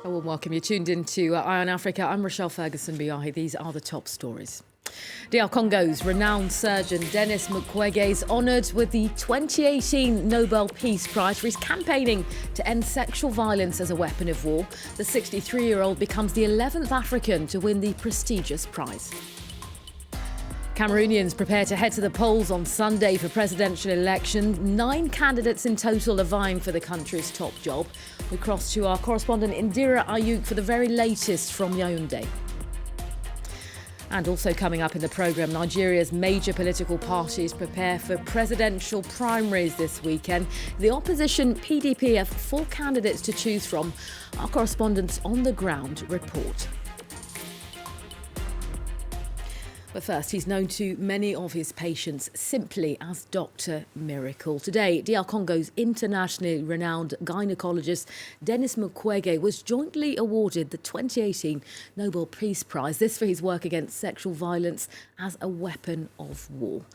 A warm welcome. You're tuned into Eye on Africa. I'm Rochelle Ferguson-Biahi. These are the top stories. DR Congo's renowned surgeon Denis Mukwege is honoured with the 2018 Nobel Peace Prize for his campaigning to end sexual violence as a weapon of war. The 63-year-old becomes the 11th African to win the prestigious prize. Cameroonians prepare to head to the polls on Sunday for presidential election. 9 candidates in total are vying for the country's top job. We cross to our correspondent Indira Ayuk for the very latest from Yaoundé. And also coming up in the programme, Nigeria's major political parties prepare for presidential primaries this weekend. The opposition PDP have 4 candidates to choose from. Our correspondents on the ground report. But first, he's known to many of his patients simply as Dr. Miracle. Today, DR Congo's internationally renowned gynecologist Denis Mukwege was jointly awarded the 2018 Nobel Peace Prize. This for his work against sexual violence as a weapon of war.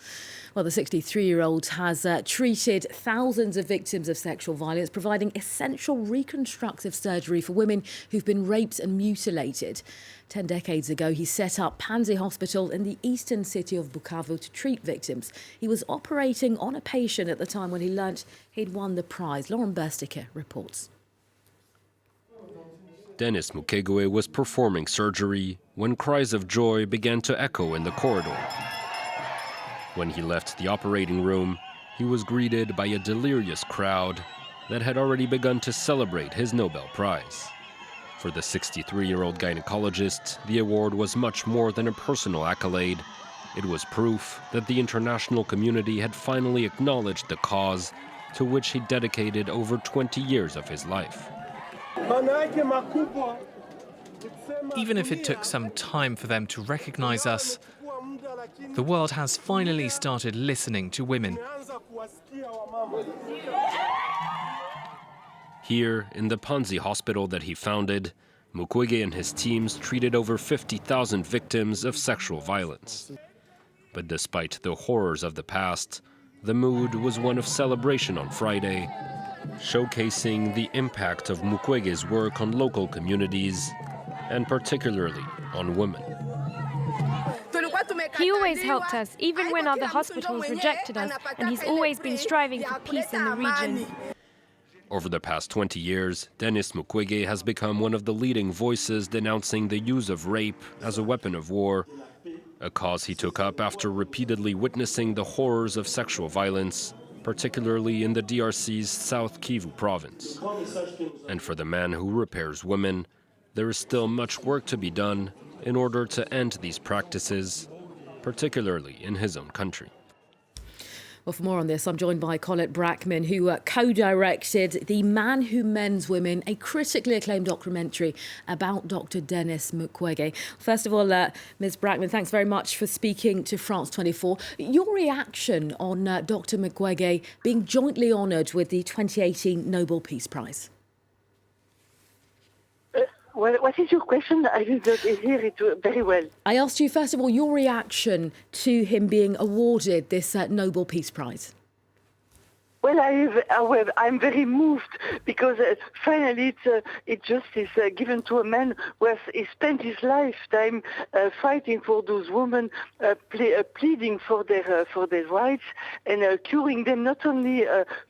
Well, the 63-year-old has treated thousands of victims of sexual violence, providing essential reconstructive surgery for women who've been raped and mutilated. 10 decades ago, he set up Panzi Hospital in the eastern city of Bukavu to treat victims. He was operating on a patient at the time when he learnt he'd won the prize. Lauren Bersticker reports. Denis Mukwege was performing surgery when cries of joy began to echo in the corridor. When he left the operating room, he was greeted by a delirious crowd that had already begun to celebrate his Nobel Prize. For the 63-year-old gynecologist, the award was much more than a personal accolade. It was proof that the international community had finally acknowledged the cause to which he dedicated over 20 years of his life. Even if it took some time for them to recognize us, the world has finally started listening to women. Here, in the Panzi Hospital that he founded, Mukwege and his teams treated over 50,000 victims of sexual violence. But despite the horrors of the past, the mood was one of celebration on Friday, showcasing the impact of Mukwege's work on local communities, and particularly on women. He always helped us, even when other hospitals rejected us, and he's always been striving for peace in the region. Over the past 20 years, Denis Mukwege has become one of the leading voices denouncing the use of rape as a weapon of war, a cause he took up after repeatedly witnessing the horrors of sexual violence, particularly in the DRC's South Kivu province. And for the man who repairs women, there is still much work to be done in order to end these practices, particularly in his own country. Well, for more on this, I'm joined by Collett Brackman, who co-directed The Man Who Mends Women, a critically acclaimed documentary about Dr. Denis Mukwege. First of all, Ms. Brackman, thanks very much for speaking to France 24. Your reaction on Dr. Mukwege being jointly honoured with the 2018 Nobel Peace Prize? Well, what is your question? I did not hear it very well. I asked you, first of all, your reaction to him being awarded this Nobel Peace Prize. Well, I'm very moved because finally it's justice given to a man who has spent his lifetime fighting for those women, pleading for their rights and curing them not only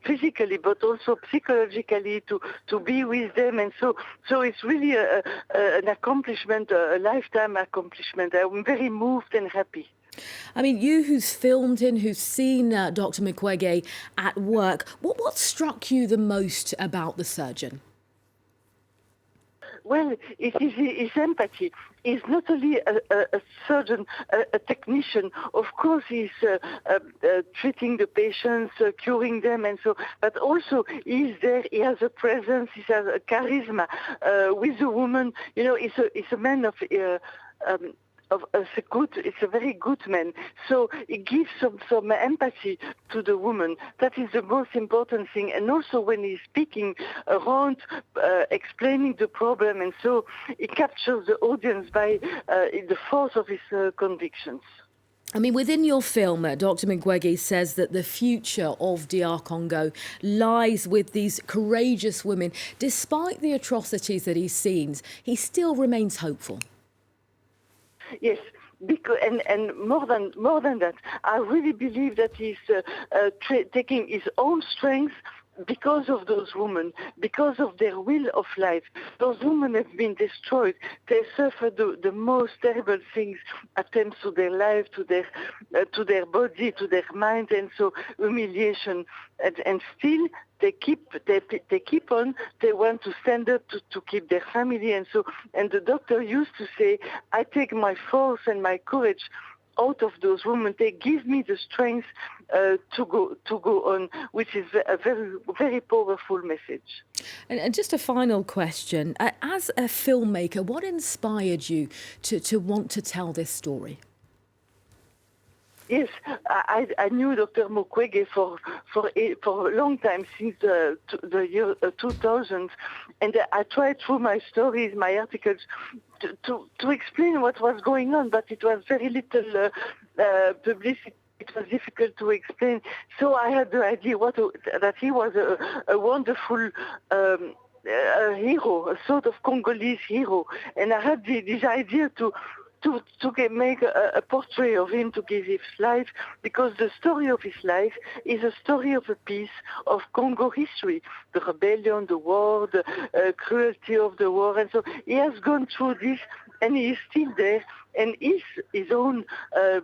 physically but also psychologically to be with them. And so it's really an accomplishment, a lifetime accomplishment. I'm very moved and happy. I mean, you who's filmed him, who's seen Dr. Mukwege at work, what struck you the most about the surgeon? Well, it is his empathy. He's not only a surgeon, a technician. Of course, he's treating the patients, curing them, and so. But also, he's there. He has a presence. He has a charisma with the woman. You know, he's a man of. It's a very good man. So it gives some empathy to the woman. That is the most important thing. And also when he's speaking around, explaining the problem, and so it captures the audience by the force of his convictions. I mean, within your film, Dr. Mukwege says that the future of DR Congo lies with these courageous women. Despite the atrocities that he's seen, he still remains hopeful. Yes, because and more than that, I really believe that he's taking his own strength because of those women, because of their will of life. Those women have been destroyed. They suffered the most terrible things, attempts to their life, to their body, to their mind, and so humiliation. And still they keep on. They want to stand up to keep their family, and so. And the doctor used to say, "I take my force and my courage out of those women. They give me the strength to go on," which is a very, very powerful message. And just a final question: as a filmmaker, what inspired you to want to tell this story? Yes, I knew Dr. Mukwege for a long time, since the year 2000, and I tried through my stories, my articles, to explain what was going on, but it was very little publicity. It was difficult to explain. So I had the idea that he was a wonderful hero, a sort of Congolese hero, and I had this idea to make a portrait of him, to give his life, because the story of his life is a story of a piece of Congo history, the rebellion, the war, the cruelty of the war, and so he has gone through this, and he is still there, and his own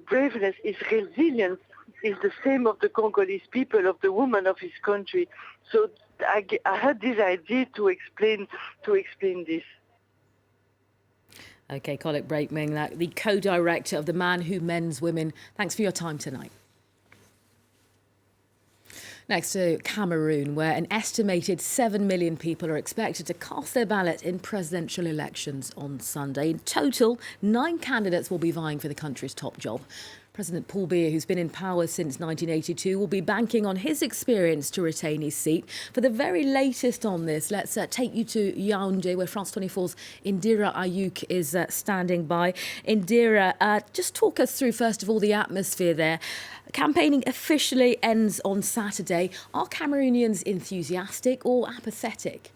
braveness, his resilience is the same of the Congolese people, of the women of his country. So I had this idea to explain this. Okay, Collett Brackman, the co-director of The Man Who Mends Women. Thanks for your time tonight. Next to Cameroon, where an estimated 7 million people are expected to cast their ballot in presidential elections on Sunday. In total, 9 candidates will be vying for the country's top job. President Paul Biya, who's been in power since 1982, will be banking on his experience to retain his seat. For the very latest on this, let's take you to Yaoundé, where France 24's Indira Ayuk is standing by. Indira, just talk us through, first of all, the atmosphere there. Campaigning officially ends on Saturday. Are Cameroonians enthusiastic or apathetic?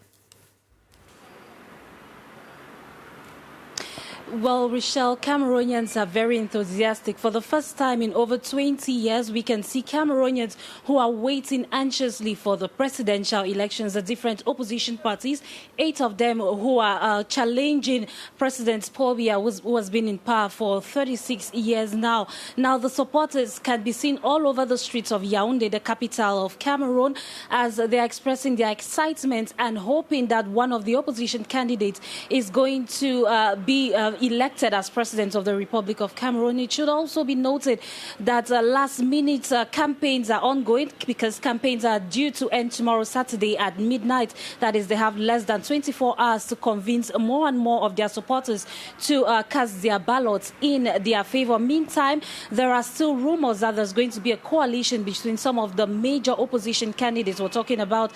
Well, Rochelle, Cameroonians are very enthusiastic. For the first time in over 20 years, we can see Cameroonians who are waiting anxiously for the presidential elections. The different opposition parties, 8 of them who are challenging President Paul Biya, who has been in power for 36 years now. Now, the supporters can be seen all over the streets of Yaoundé, the capital of Cameroon, as they are expressing their excitement and hoping that one of the opposition candidates is going to be elected as president of the Republic of Cameroon. It should also be noted that last-minute campaigns are ongoing, because campaigns are due to end tomorrow, Saturday, at midnight. That is, they have less than 24 hours to convince more and more of their supporters to cast their ballots in their favor. Meantime, there are still rumors that there's going to be a coalition between some of the major opposition candidates. We're talking about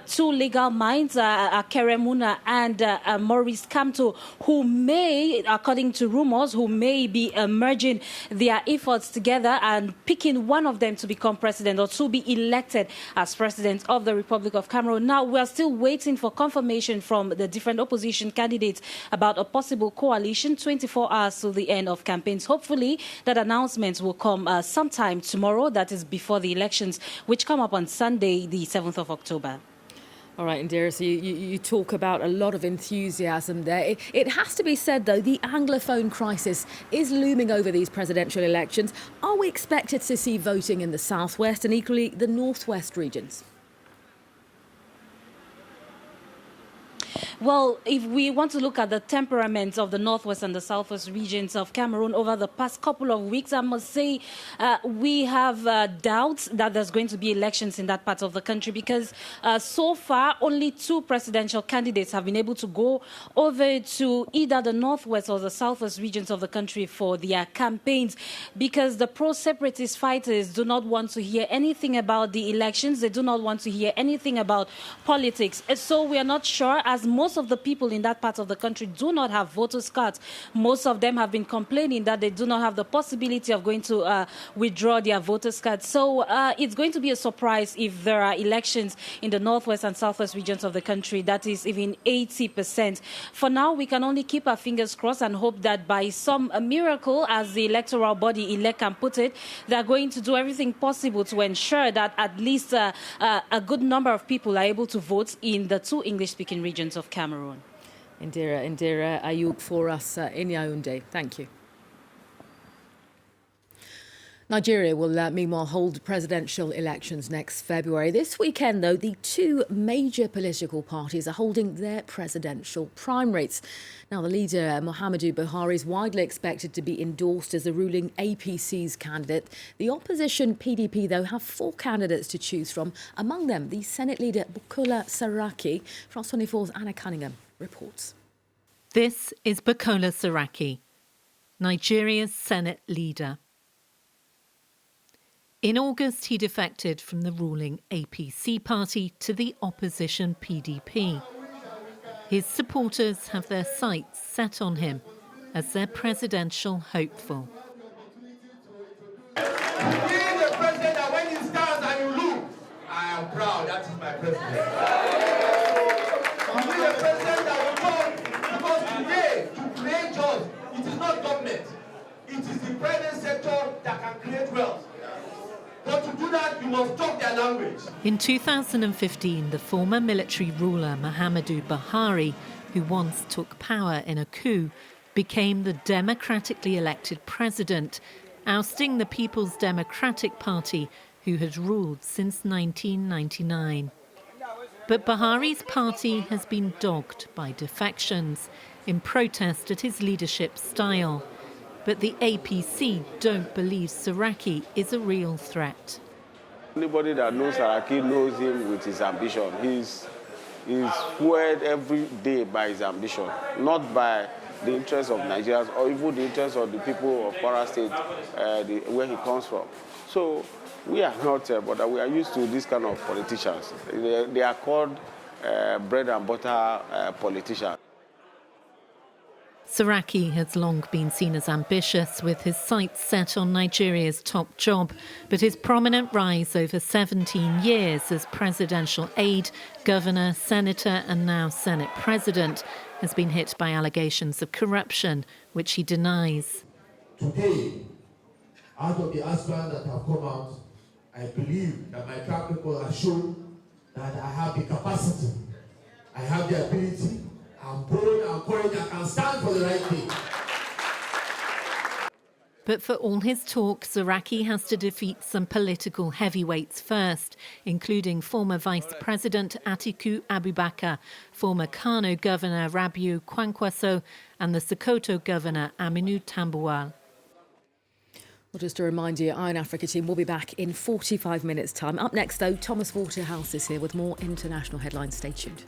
2 legal minds, Keremuna and Maurice Kamto, who may, according to rumors, who may be merging their efforts together and picking one of them to become president or to be elected as president of the Republic of Cameroon. Now, we are still waiting for confirmation from the different opposition candidates about a possible coalition 24 hours to the end of campaigns. Hopefully, that announcement will come sometime tomorrow, that is before the elections, which come up on Sunday, the 7th of October. All right, Indira, so you talk about a lot of enthusiasm there. It has to be said, though, the Anglophone crisis is looming over these presidential elections. Are we expected to see voting in the southwest and equally the northwest regions? Well, if we want to look at the temperaments of the northwest and the southwest regions of Cameroon over the past couple of weeks, I must say we have doubts that there's going to be elections in that part of the country, because so far only 2 presidential candidates have been able to go over to either the northwest or the southwest regions of the country for their campaigns, because the pro-separatist fighters do not want to hear anything about the elections. They do not want to hear anything about politics. So we are not sure, as most most of the people in that part of the country do not have voters' cards. Most of them have been complaining that they do not have the possibility of going to withdraw their voters' cards. So it's going to be a surprise if there are elections in the northwest and southwest regions of the country. That is even 80%. For now, we can only keep our fingers crossed and hope that by some miracle, as the electoral body elect can put it, they're going to do everything possible to ensure that at least a good number of people are able to vote in the two English-speaking regions of Cameroon. Indira Ayub for us in Yaoundé. Thank you. Nigeria will meanwhile hold presidential elections next February. This weekend, though, the two major political parties are holding their presidential primaries. Now, the leader, Muhammadu Buhari, is widely expected to be endorsed as the ruling APC's candidate. The opposition PDP, though, have four candidates to choose from. Among them, the Senate leader, Bukola Saraki. France 24's Anna Cunningham reports. This is Bukola Saraki, Nigeria's Senate leader. In August, he defected from the ruling APC party to the opposition PDP. His supporters have their sights set on him as their presidential hopeful. Being the president that when he stands and you look, I am proud, that is my president. Being the president that will talk, because today, to create jobs, it is not government. It is the private sector that can create wealth. But to do that, you must talk their language. In 2015, the former military ruler Muhammadu Buhari, who once took power in a coup, became the democratically elected president, ousting the People's Democratic Party, who had ruled since 1999. But Buhari's party has been dogged by defections in protest at his leadership style. But the APC don't believe Saraki is a real threat. Anybody that knows Saraki knows him with his ambition. He's fueled every day by his ambition, not by the interests of Nigerians or even the interests of the people of Kwara State, where he comes from. So we are not, but we are used to this kind of politicians. They are called bread and butter politicians. Saraki has long been seen as ambitious, with his sights set on Nigeria's top job. But his prominent rise over 17 years as presidential aide, governor, senator and now Senate president has been hit by allegations of corruption, which he denies. Today, out of the aspirants that have come out, I believe that my track record has shown that I have the capacity, I have the ability, I'm bold, I'm courageous, I can stand for the right thing. But for all his talk, Saraki has to defeat some political heavyweights first, including former Vice President Atiku Abubakar, former Kano Governor Rabiu Kwankwaso, and the Sokoto Governor Aminu Tambuwal. Well, just to remind you, Iron Africa team will be back in 45 minutes' time. Up next, though, Thomas Waterhouse is here with more international headlines. Stay tuned.